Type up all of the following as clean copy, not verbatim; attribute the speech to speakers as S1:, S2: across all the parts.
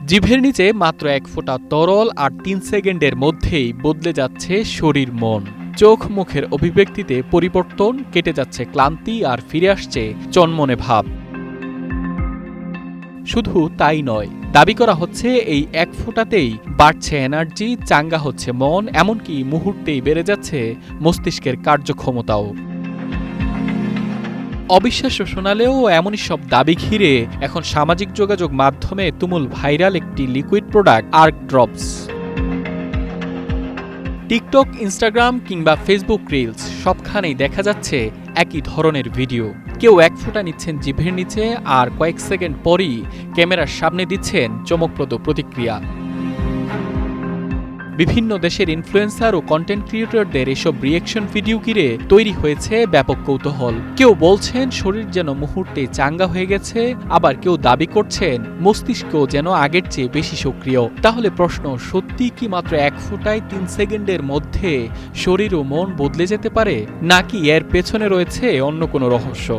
S1: জিভের নিচে মাত্র 1 ফোঁটা তরল আর 3 সেকেন্ডের মধ্যেই বদলে যাচ্ছে শরীর মন। চোখ মুখের অভিব্যক্তিতে পরিবর্তন, কেটে যাচ্ছে ক্লান্তি আর ফিরে আসছে চনমনে ভাব। শুধু তাই নয়, দাবি করা হচ্ছে এই 1 ফোঁটাতেই বাড়ছে এনার্জি, চাঙ্গা হচ্ছে মন, এমনকি মুহূর্তেই বেড়ে যাচ্ছে মস্তিষ্কের কার্যক্ষমতাও। অবিশ্বাস্য শোনালেও এমনই সব দাবি ঘিরে এখন সামাজিক যোগাযোগ মাধ্যমে তুমুল ভাইরাল একটি liquid product arc drops. TikTok, Instagram কিংবা ফেসবুক রিলস সবখানেই দেখা যাচ্ছে একই ধরনের ভিডিও। কেউ 1 ফোঁটা নিচ্ছেন জিভের নিচে আর কয়েক সেকেন্ড পরই ক্যামেরার সামনে দিচ্ছেন চমকপ্রদ প্রতিক্রিয়া। বিভিন্ন দেশের ইনফ্লুয়েন্সার ও কন্টেন্ট ক্রিয়েটরদের এসব রিয়েকশন ভিডিও ঘিরে তৈরি হয়েছে ব্যাপক কৌতূহল। কেউ বলছেন শরীর যেন মুহূর্তে চাঙ্গা হয়ে গেছে, আবার কেউ দাবি করছেন মস্তিষ্কও যেন আগের চেয়ে বেশি সক্রিয়। তাহলে প্রশ্ন, সত্যি কি মাত্র 1 ফোঁটায় 3 সেকেন্ডের মধ্যে শরীর ও মন বদলে যেতে পারে, নাকি এর পেছনে রয়েছে অন্য কোনো রহস্য?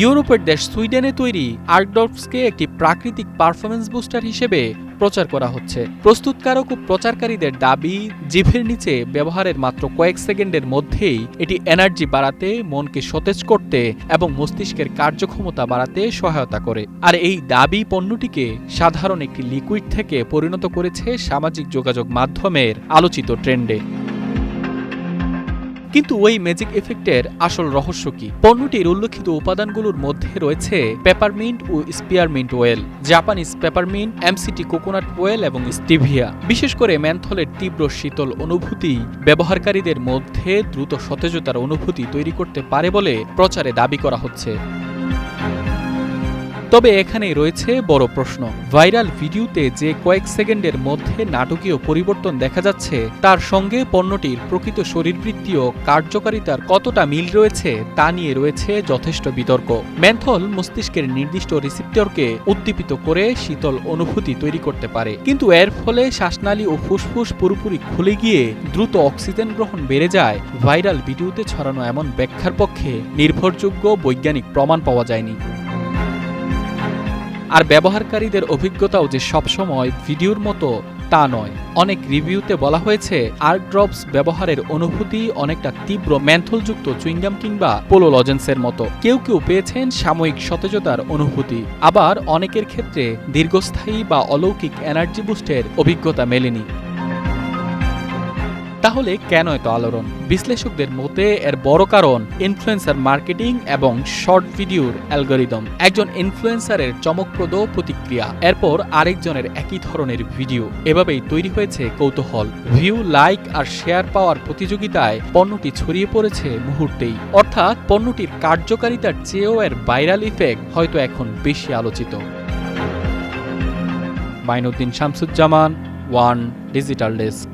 S1: ইউরোপের দেশ সুইডেনে তৈরি আর্কড্রপসকে একটি প্রাকৃতিক পারফরমেন্স বুস্টার হিসেবে প্রচার করা হচ্ছে। প্রস্তুতকারক ও প্রচারকারীদের দাবি, জিভের নিচে ব্যবহারের মাত্র কয়েক সেকেন্ডের মধ্যেই এটি এনার্জি বাড়াতে, মনকে সতেজ করতে এবং মস্তিষ্কের কার্যক্ষমতা বাড়াতে সহায়তা করে। আর এই দাবি পণ্যটিকে সাধারণ একটি লিকুইড থেকে পরিণত করেছে সামাজিক যোগাযোগ মাধ্যমের আলোচিত ট্রেন্ডে। কিন্তু ওই ম্যাজিক এফেক্টের আসল রহস্য কি? পণ্যটির উল্লেখিত উপাদানগুলোর মধ্যে রয়েছে পেপারমিন্ট ও spearmint oil, Japanese peppermint, MCT coconut oil এবং স্টিভিয়া। বিশেষ করে মেন্থলের তীব্র শীতল অনুভূতি ব্যবহারকারীদের মধ্যে দ্রুত সতেজতার অনুভূতি তৈরি করতে পারে বলে প্রচারে দাবি করা হচ্ছে। তবে এখানেই রয়েছে বড় প্রশ্ন। ভাইরাল ভিডিওতে যে কয়েক সেকেন্ডের মধ্যে নাটকীয় পরিবর্তন দেখা যাচ্ছে, তার সঙ্গে পণ্যটির প্রকৃত শরীরবৃত্তি ও কার্যকারিতার কতটা মিল রয়েছে তা নিয়ে রয়েছে যথেষ্ট বিতর্ক। মেন্থল মস্তিষ্কের নির্দিষ্ট রিসেপ্টরকে উদ্দীপিত করে শীতল অনুভূতি তৈরি করতে পারে, কিন্তু এর ফলে শ্বাসনালী ও ফুসফুস পুরোপুরি খুলে গিয়ে দ্রুত অক্সিজেন গ্রহণ বেড়ে যায়। ভাইরাল ভিডিওতে ছড়ানো এমন ব্যাখ্যার পক্ষে নির্ভরযোগ্য বৈজ্ঞানিক প্রমাণ পাওয়া যায়নি। আর ব্যবহারকারীদের অভিজ্ঞতাও যে সবসময় ভিডিওর মতো তা নয়। অনেক রিভিউতে বলা হয়েছে আর্ক ড্রপস ব্যবহারের অনুভূতি অনেকটা তীব্র মেন্থলযুক্ত চুইংগাম কিংবা পোলো লজেন্সের মতো। কেউ কেউ পেয়েছেন সাময়িক সতেজতার অনুভূতি, আবার অনেকের ক্ষেত্রে দীর্ঘস্থায়ী বা অলৌকিক এনার্জি বুস্টের অভিজ্ঞতা মেলেনি। তাহলে কেন এত আলোড়ন? বিশ্লেষকদের মতে এর বড় কারণ ইনফ্লুয়েন্সার মার্কেটিং এবং শর্ট ভিডিওর অ্যালগরিদম। একজন ইনফ্লুয়েন্সারের চমকপ্রদ প্রতিক্রিয়া, এরপর আরেকজনের একই ধরনের ভিডিও, এভাবেই তৈরি হয়েছে কৌতূহল। ভিউ, লাইক আর শেয়ার পাওয়ার প্রতিযোগিতায় পণ্যটি ছড়িয়ে পড়েছে মুহূর্তেই। অর্থাৎ পণ্যটির কার্যকারিতার চেয়েও এর ভাইরাল ইফেক্ট হয়তো এখন বেশি আলোচিত। Mainuddin Shamsuzzaman, one digital desk.